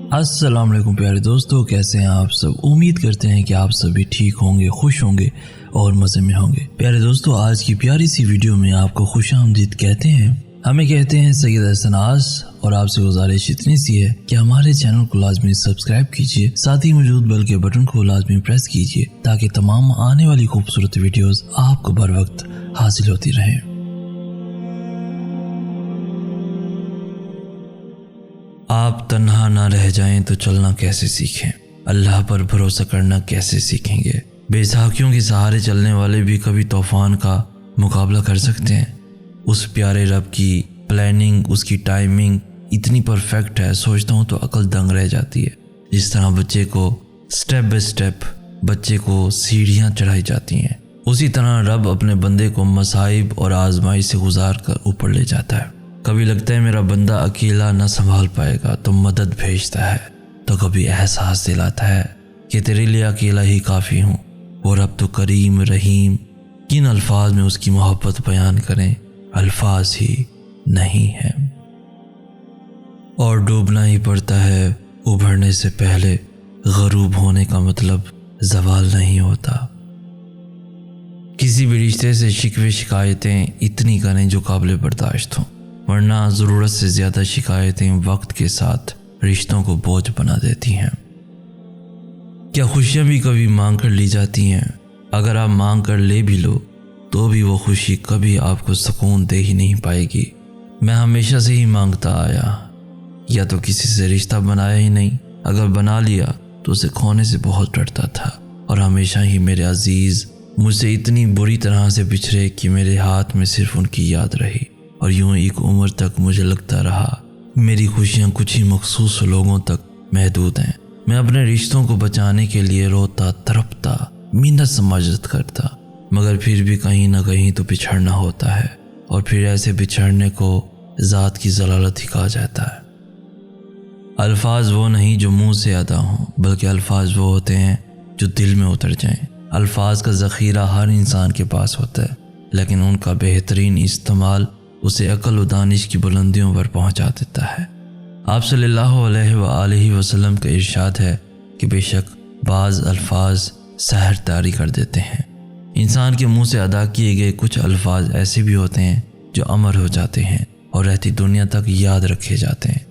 अस्सलाम वालेकुम प्यारे दोस्तों, कैसे हैं आप सब। उम्मीद करते हैं कि आप सभी ठीक होंगे, खुश होंगे और मज़े में होंगे। प्यारे दोस्तों, आज की प्यारी सी वीडियो में आपको खुशामदीद कहते हैं। हमें कहते हैं सैयद हसन आस, और आपसे गुजारिश इतनी सी है कि हमारे चैनल को लाजमी सब्सक्राइब कीजिए, साथ ही मौजूद बेल के बटन को लाजमी प्रेस कीजिए ताकि तमाम आने वाली खूबसूरत वीडियोस आपको बर वक्त हासिल होती रहें। आप तन्हा ना रह जाएं तो चलना कैसे सीखें, अल्लाह पर भरोसा करना कैसे सीखेंगे। बेसाखियों के सहारे चलने वाले भी कभी तूफान का मुकाबला कर सकते हैं। उस प्यारे रब की प्लानिंग, उसकी टाइमिंग इतनी परफेक्ट है, सोचता हूँ तो अकल दंग रह जाती है। जिस तरह बच्चे को स्टेप बाय स्टेप बच्चे को सीढ़ियाँ चढ़ाई जाती हैं, उसी तरह रब अपने बंदे को मसाइब और आजमाई से गुजार कर ऊपर ले जाता है। कभी लगता है मेरा बंदा अकेला न संभाल पाएगा तो मदद भेजता है, तो कभी एहसास दिलाता है कि तेरे लिए अकेला ही काफ़ी हूँ। और अब तो करीम रहीम, किन अल्फाज में उसकी मोहब्बत बयान करें, अल्फाज ही नहीं है। और डूबना ही पड़ता है उभरने से पहले, गरूब होने का मतलब ज़वाल नहीं होता। किसी भी रिश्ते से शिकवे शिकायतें इतनी करें जो काबिल बर्दाश्त हों, वरना ज़रूरत से ज़्यादा शिकायतें वक्त के साथ रिश्तों को बोझ बना देती हैं। क्या खुशियाँ भी कभी मांग कर ली जाती हैं? अगर आप मांग कर ले भी लो तो भी वो खुशी कभी आपको सुकून दे ही नहीं पाएगी। मैं हमेशा से ही मांगता आया, या तो किसी से रिश्ता बनाया ही नहीं, अगर बना लिया तो उसे खोने से बहुत डरता था। और हमेशा ही मेरे अजीज़ मुझसे इतनी बुरी तरह से बिछड़े कि मेरे हाथ में सिर्फ उनकी याद रही। और यूं एक उम्र तक मुझे लगता रहा मेरी खुशियाँ कुछ ही मखसूस लोगों तक महदूद हैं। मैं अपने रिश्तों को बचाने के लिए रोता, तड़पता, मिन्नत समाजत करता, मगर फिर भी कहीं ना कहीं तो बिछड़ना होता है। और फिर ऐसे बिछड़ने को ज़ात की ज़लालत ही कहा जाता है। अल्फाज वो नहीं जो मुंह से अदा हों, बल्कि अल्फाज वो होते हैं जो दिल में उतर जाएं। अल्फाज का ज़ख़ीरा हर इंसान के पास होता है, लेकिन उनका बेहतरीन इस्तेमाल उसे अकल व दानिश की बुलंदियों पर पहुंचा देता है। आप सल्लल्लाहु अलैहि वसल्लम का इरशाद है कि बेशक बाज़ अल्फाज सहर तारी कर देते हैं। इंसान के मुंह से अदा किए गए कुछ अल्फाज ऐसे भी होते हैं जो अमर हो जाते हैं और रहती दुनिया तक याद रखे जाते हैं।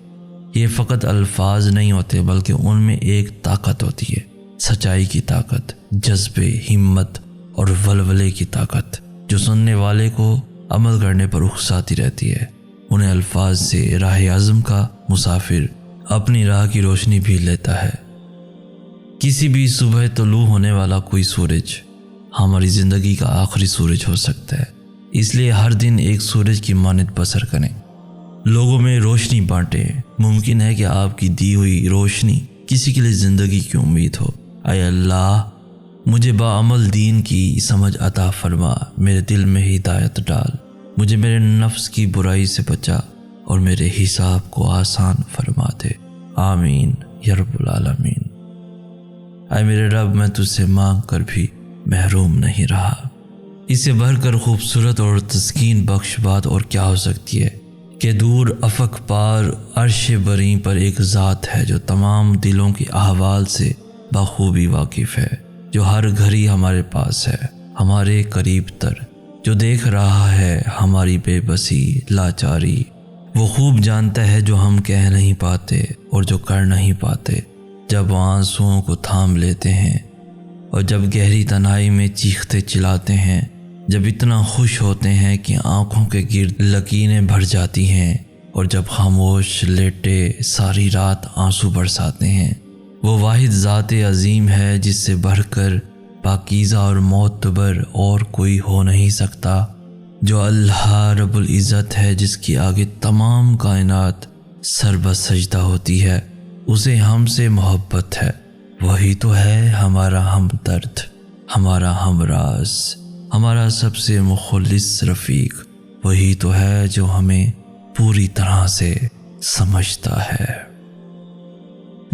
ये फ़कत अल्फाज नहीं होते, बल्कि उनमें एक ताकत होती है, सच्चाई की ताकत, जज्बे, हिम्मत और वलवले की ताकत, जो सुनने वाले को अमल करने पर उकसाती रहती है। उन्हें अल्फाज से राह आज़म का मुसाफिर अपनी राह की रोशनी भी लेता है। किसी भी सुबह तुलू होने वाला कोई सूरज हमारी ज़िंदगी का आखिरी सूरज हो सकता है। इसलिए हर दिन एक सूरज की मानद बसर करें, लोगों में रोशनी बांटें। मुमकिन है कि आपकी दी हुई रोशनी किसी के लिए ज़िंदगी की उम्मीद हो। आय अल्लाह, मुझे बाअमल दीन की समझ अता फरमा, मेरे दिल में हिदायत डाल, मुझे मेरे नफ्स की बुराई से बचा और मेरे हिसाब को आसान फरमा दे। आमीन या रब्बुल आलमीन। आए मेरे रब, मैं तुझसे मांग कर भी महरूम नहीं रहा। इससे बढ़कर खूबसूरत और तस्कीन बख्श बात और क्या हो सकती है कि दूर अफक पार अर्श बरी पर एक ज़ात है जो तमाम दिलों की अहवाल से बखूबी वाकिफ़ है, जो हर घड़ी हमारे पास है, हमारे करीब तर, जो देख रहा है हमारी बेबसी, लाचारी। वो खूब जानता है जो हम कह नहीं पाते और जो कर नहीं पाते। जब आंसुओं को थाम लेते हैं और जब गहरी तन्हाई में चीखते चिल्लाते हैं, जब इतना खुश होते हैं कि आंखों के गिर्द लकीरें भर जाती हैं, और जब खामोश लेटे सारी रात आंसू बरसाते हैं। वो वाहिद ज़ात अज़ीम है जिससे बढ़कर पाकीज़ा और मोतबर और कोई हो नहीं सकता, जो अल्लाह रब्बुल इज़्ज़त है जिसकी आगे तमाम कायनात सरबसजदा होती है। उसे हमसे मोहब्बत है, वही तो है हमारा हमदर्द, हमारा हमराज, हमारा सबसे मुखलिस रफ़ीक। वही तो है जो हमें पूरी तरह से समझता है।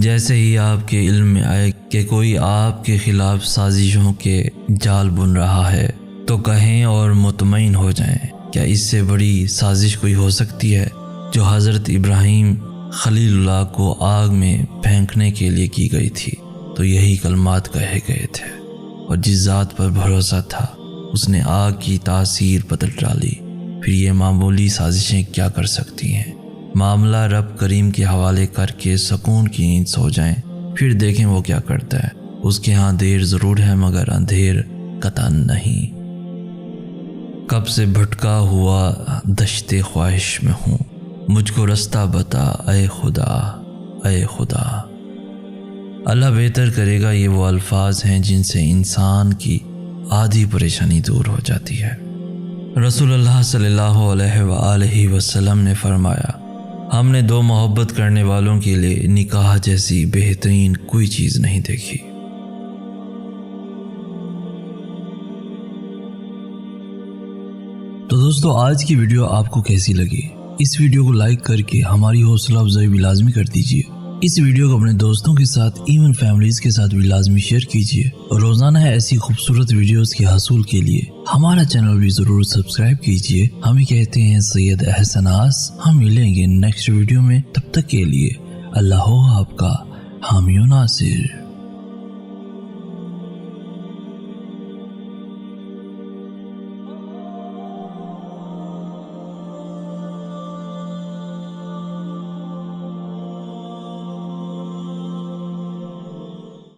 जैसे ही आपके इल्म में आए कि कोई आपके खिलाफ साजिशों के जाल बुन रहा है, तो कहें और मुतमईन हो जाएं, क्या इससे बड़ी साजिश कोई हो सकती है जो हज़रत इब्राहीम خلیل اللہ کو آگ میں پھینکنے کے لیے کی گئی تھی تو یہی کلمات کہے گئے تھے، اور جس ذات پر بھروسہ تھا اس نے آگ کی تاثیر بدل ڈالی۔ پھر یہ معمولی سازشیں کیا کر سکتی ہیں؟ معاملہ رب کریم کے حوالے کر کے سکون کی نیند سو جائیں، پھر دیکھیں وہ کیا کرتا ہے۔ اس کے ہاں دیر ضرور ہے مگر اندھیر قطع نہیں۔ کب سے بھٹکا ہوا دشت خواہش میں ہوں، مجھ کو رستہ بتا اے خدا، اے خدا۔ اللہ بہتر کرے گا، یہ وہ الفاظ ہیں جن سے انسان کی آدھی پریشانی دور ہو جاتی ہے۔ رسول اللہ صلی اللہ علیہ وآلہ وسلم نے فرمایا، ہم نے دو محبت کرنے والوں کے لیے نکاح جیسی بہترین کوئی چیز نہیں دیکھی۔ تو دوستو، آج کی ویڈیو آپ کو کیسی لگی؟ اس ویڈیو کو لائک کر کے ہماری حوصلہ افزائی بھی لازمی کر دیجیے۔ اس ویڈیو کو اپنے دوستوں کے ساتھ، ایون فیملیز کے ساتھ بھی لازمی شیئر کیجیے، اور روزانہ ایسی خوبصورت ویڈیوز کے حصول کے لیے ہمارا چینل بھی ضرور سبسکرائب کیجیے۔ ہمیں کہتے ہیں سید احسن آس۔ ہم ملیں گے نیکسٹ ویڈیو میں، تب تک کے لیے اللہ ہو آپ کا حامی و ناصر۔